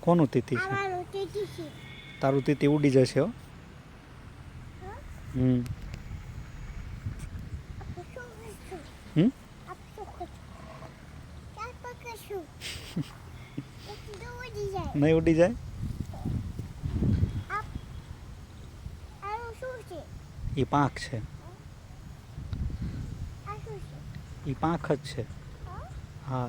કોનું તીતી છે? તારું તીતી ઉડી જશે હો. હમ હમ નહીં ઉડી જાય. એ પાંખ છે. એ પાંખ જ છે. હા.